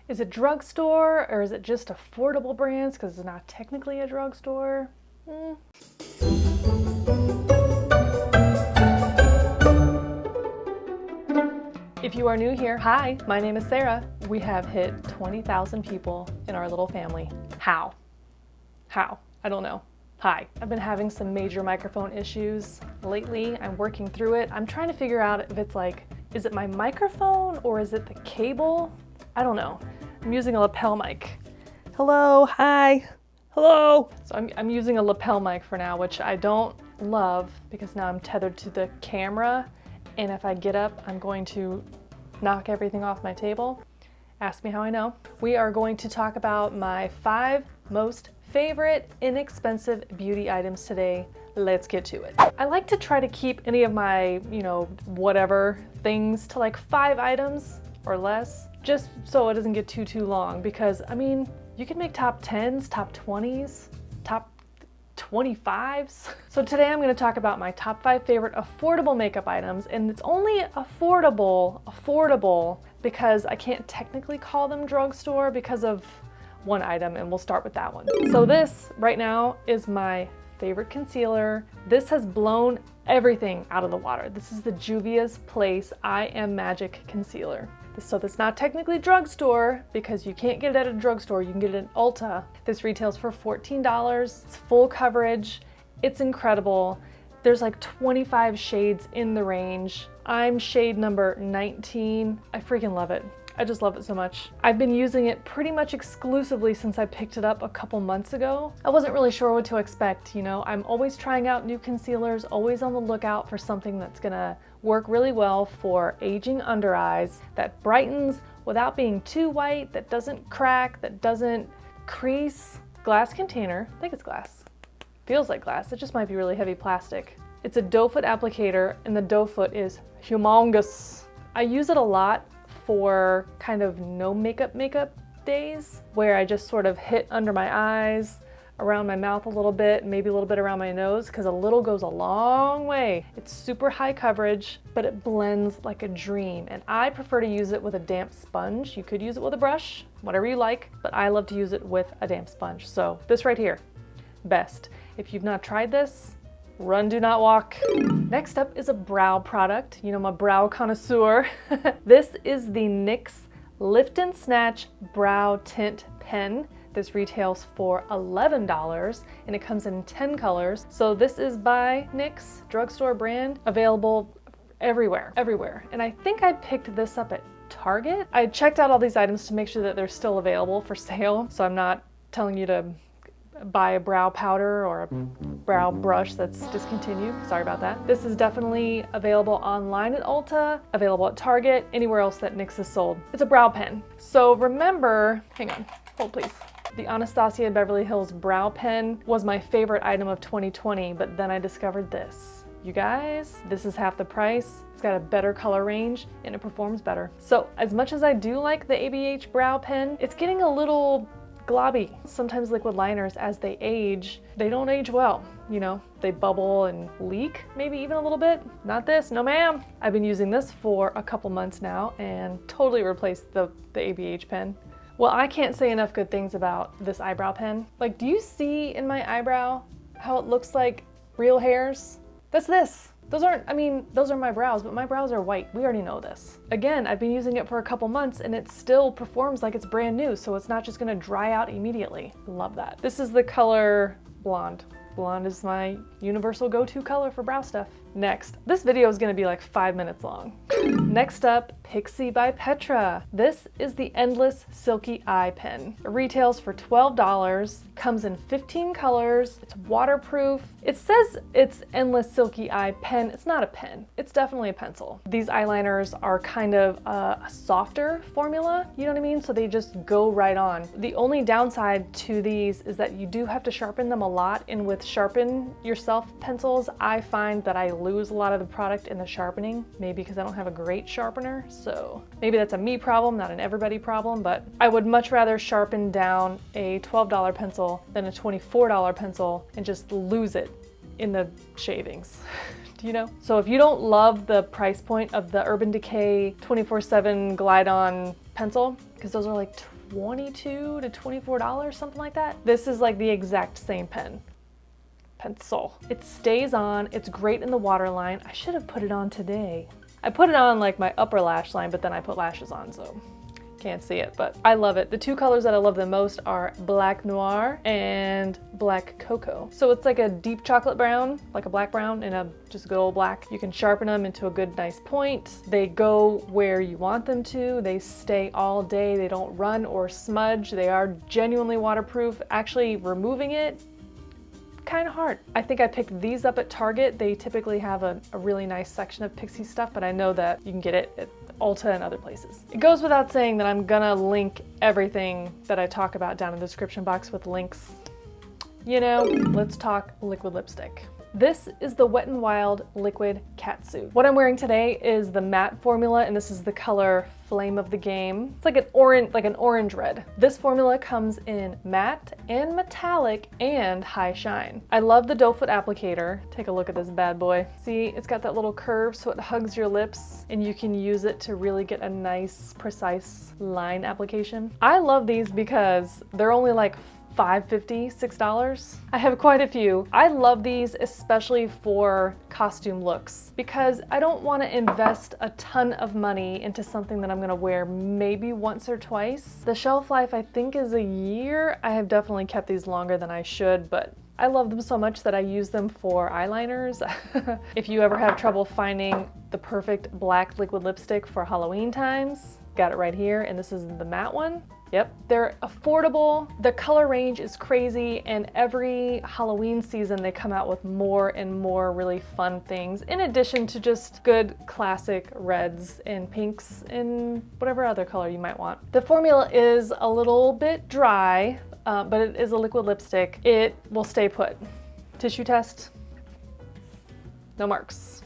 Is it drugstore or is it just affordable brands because it's not technically a drugstore? If you are new here, hi, my name is Sarah. We have hit 20,000 people in our little family. How? I don't know. Hi. I've been having some major microphone issues lately. I'm working through it. I'm trying to figure out if it's like, is it my microphone or is it the cable? I don't know. I'm using a lapel mic. Hello, hi, hello. So I'm using a lapel mic for now, which I don't love because now I'm tethered to the camera. And if I get up, I'm going to knock everything off my table. Ask me how I know. We are going to talk about my 5 most favorite inexpensive beauty items today. Let's get to it. I like to try to keep any of my, whatever things to like 5 items or less, just so it doesn't get too long, because I mean, you can make top 10s, top 20s, top 25s. So today I'm going to talk about my top 5 favorite affordable makeup items, and it's only affordable because I can't technically call them drugstore because of one item, and we'll start with that one. So this right now is my favorite concealer. This has blown everything out of the water. This is the Juvia's Place I Am Magic Concealer. So that's not technically drugstore because you can't get it at a drugstore. You can get it at Ulta. This retails for $14. It's full coverage. It's incredible. There's like 25 shades in the range. I'm shade number 19. I freaking love it. I just love it so much. I've been using it pretty much exclusively since I picked it up a couple months ago. I wasn't really sure what to expect, I'm always trying out new concealers, always on the lookout for something that's gonna work really well for aging under eyes, that brightens without being too white, that doesn't crack, that doesn't crease. Glass container, I think it's glass. Feels like glass, it just might be really heavy plastic. It's a doe foot applicator and the doe foot is humongous. I use it a lot for kind of no makeup days where I just sort of hit under my eyes, around my mouth a little bit, maybe a little bit around my nose, because a little goes a long way. It's super high coverage, but it blends like a dream. And I prefer to use it with a damp sponge. You could use it with a brush, whatever you like, but I love to use it with a damp sponge. So this right here, best. If you've not tried this, run, do not walk. Next up is a brow product. I'm a brow connoisseur. This is the NYX Lift and Snatch Brow Tint Pen. This retails for $11 and it comes in 10 colors. So this is by NYX, drugstore brand, available everywhere. And I think I picked this up at Target. I checked out all these items to make sure that they're still available for sale. So I'm not telling you to buy a brow powder or a brow brush that's discontinued. Sorry about that. This is definitely available online at Ulta, available at Target, anywhere else that NYX is sold. It's a brow pen. So remember, hang on, hold please. The Anastasia Beverly Hills brow pen was my favorite item of 2020, but then I discovered this. You guys, this is half the price. It's got a better color range and it performs better. So as much as I do like the ABH brow pen, it's getting a little globby. Sometimes liquid liners, as they age, they don't age well. They bubble and leak, maybe even a little bit. Not this, no ma'am. I've been using this for a couple months now and totally replaced the ABH pen. Well, I can't say enough good things about this eyebrow pen. Like, do you see in my eyebrow how it looks like real hairs? That's this. Those are my brows, but my brows are white. We already know this. Again, I've been using it for a couple months and it still performs like it's brand new, so it's not just gonna dry out immediately. Love that. This is the color Blonde. Blonde is my universal go-to color for brow stuff. Next, this video is gonna be like 5 minutes long. Next up, PIXI by Petra. This is the Endless Silky Eye Pen. It retails for $12, comes in 15 colors, it's waterproof. It says it's Endless Silky Eye Pen. It's not a pen, it's definitely a pencil. These eyeliners are kind of a softer formula, you know what I mean? So they just go right on. The only downside to these is that you do have to sharpen them a lot, and with sharpen yourself pencils, I find that I lose a lot of the product in the sharpening, maybe because I don't have a great sharpener. So maybe that's a me problem, not an everybody problem, but I would much rather sharpen down a $12 pencil than a $24 pencil and just lose it in the shavings. Do you know? So if you don't love the price point of the Urban Decay 24/7 Glide On pencil, because those are like $22 to $24, something like that. This is like the exact same pencil. It stays on, it's great in the waterline. I should have put it on today. I put it on like my upper lash line, but then I put lashes on, so can't see it, but I love it. The two colors that I love the most are Black Noir and Black Cocoa. So it's like a deep chocolate brown, like a black brown and a just good old black. You can sharpen them into a good nice point. They go where you want them to. They stay all day. They don't run or smudge. They are genuinely waterproof. Actually removing it, kind of hard. I think I picked these up at Target. They typically have a really nice section of PIXI stuff, but I know that you can get it at Ulta and other places. It goes without saying that I'm gonna link everything that I talk about down in the description box with links. You know, let's talk liquid lipstick. This is the Wet n Wild Liquid Catsuit. What I'm wearing today is the matte formula, and this is the color Flame of the Game. It's like an orange red. This formula comes in matte and metallic and high shine. I love the doe foot applicator. Take a look at this bad boy. See, it's got that little curve so it hugs your lips, and you can use it to really get a nice, precise line application. I love these because they're only like $5.50, $6. I have quite a few. I love these especially for costume looks because I don't want to invest a ton of money into something that I'm going to wear maybe once or twice. The shelf life I think is a year. I have definitely kept these longer than I should, but I love them so much that I use them for eyeliners. If you ever have trouble finding the perfect black liquid lipstick for Halloween times, got it right here, and this is the matte one. Yep, they're affordable, the color range is crazy, and every Halloween season they come out with more and more really fun things, in addition to just good classic reds and pinks and whatever other color you might want. The formula is a little bit dry, but it is a liquid lipstick. It will stay put. Tissue test, no marks.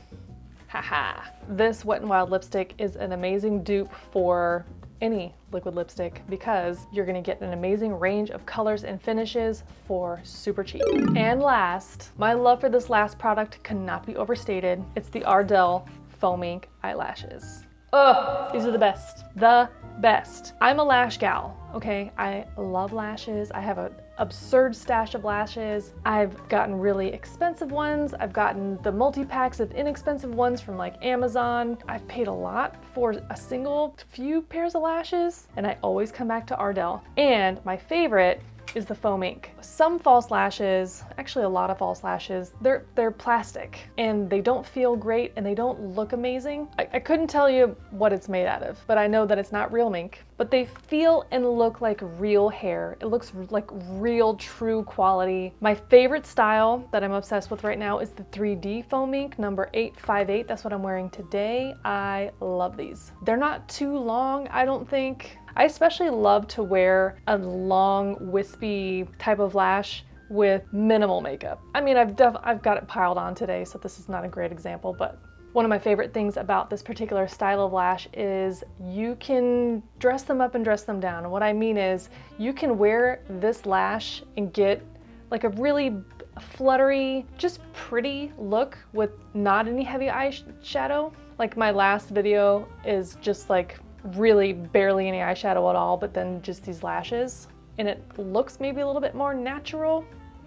Haha. This Wet n Wild lipstick is an amazing dupe for any liquid lipstick because you're gonna get an amazing range of colors and finishes for super cheap. And last, my love for this last product cannot be overstated. It's the Ardell Faux Mink eyelashes. Ugh, these are the best. The best. I'm a lash gal, okay? I love lashes. I have an absurd stash of lashes. I've gotten really expensive ones. I've gotten the multi-packs of inexpensive ones from like Amazon. I've paid a lot for a single few pairs of lashes, and I always come back to Ardell. And my favorite is the Faux Mink. Some false lashes, actually a lot of false lashes, they're plastic and they don't feel great and they don't look amazing. I couldn't tell you what it's made out of, but I know that it's not real mink. But they feel and look like real hair. It looks like real, true quality. My favorite style that I'm obsessed with right now is the 3D Faux Mink number 858. That's what I'm wearing today. I love these. They're not too long, I don't think. I especially love to wear a long, wispy type of lash with minimal makeup. I mean, I've got it piled on today, so this is not a great example, but one of my favorite things about this particular style of lash is you can dress them up and dress them down. And what I mean is you can wear this lash and get like a really fluttery, just pretty look with not any heavy eyeshadow. Like my last video is just like really barely any eyeshadow at all, but then just these lashes, and it looks maybe a little bit more natural.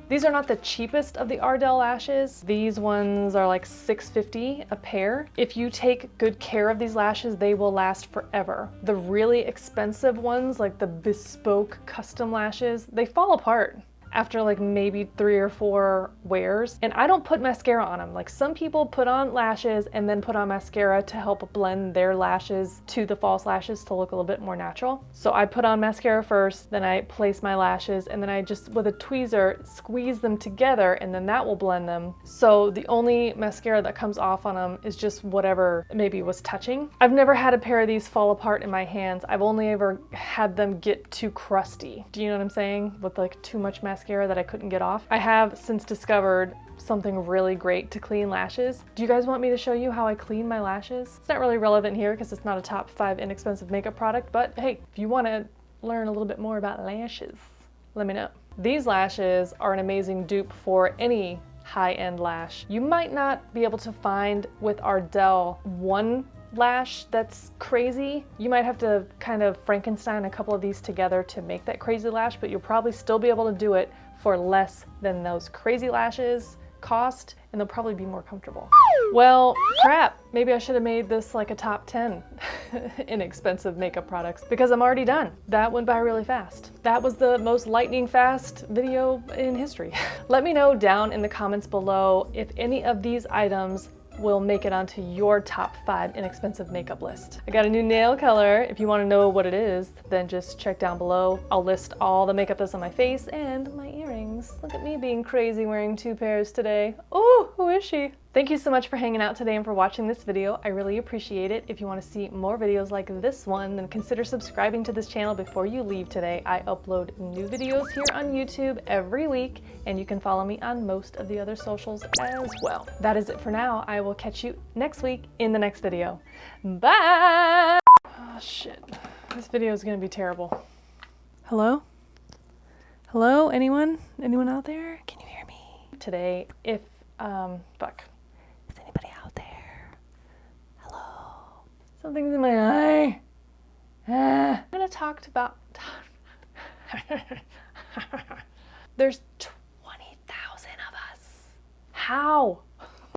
These are not the cheapest of the Ardell lashes. These ones are like $6.50 a pair. If you take good care of these lashes, they will last forever. The really expensive ones, like the bespoke custom lashes, they fall apart after like maybe 3 or 4 wears. And I don't put mascara on them. Like some people put on lashes and then put on mascara to help blend their lashes to the false lashes to look a little bit more natural. So I put on mascara first, then I place my lashes, and then I just with a tweezer squeeze them together, and then that will blend them. So the only mascara that comes off on them is just whatever maybe was touching. I've never had a pair of these fall apart in my hands. I've only ever had them get too crusty. Do you know what I'm saying? With like too much mascara that I couldn't get off. I have since discovered something really great to clean lashes. Do you guys want me to show you how I clean my lashes? It's not really relevant here because it's not a top 5 inexpensive makeup product, but hey, if you want to learn a little bit more about lashes, let me know. These lashes are an amazing dupe for any high-end lash. You might not be able to find with Ardell one lash that's crazy, you might have to kind of Frankenstein a couple of these together to make that crazy lash, but you'll probably still be able to do it for less than those crazy lashes cost, and they'll probably be more comfortable. Well, crap, maybe I should have made this like a top 10 inexpensive makeup products, because I'm already done. That went by really fast. That was the most lightning fast video in history. Let me know down in the comments below if any of these items will make it onto your top 5 inexpensive makeup list. I got a new nail color. If you want to know what it is, then just check down below. I'll list all the makeup that's on my face and my earrings. Look at me being crazy wearing 2 pairs today. Oh, who is she? Thank you so much for hanging out today and for watching this video. I really appreciate it. If you want to see more videos like this one, then consider subscribing to this channel before you leave today. I upload new videos here on YouTube every week, and you can follow me on most of the other socials as well. That is it for now. I will catch you next week in the next video. Bye! Oh shit, this video is gonna be terrible. Hello? Hello, anyone? Anyone out there? Can you hear me? Today, if, fuck. Is anybody out there? Hello? Something's in my eye. I'm gonna talk about, there's 20,000 of us. How?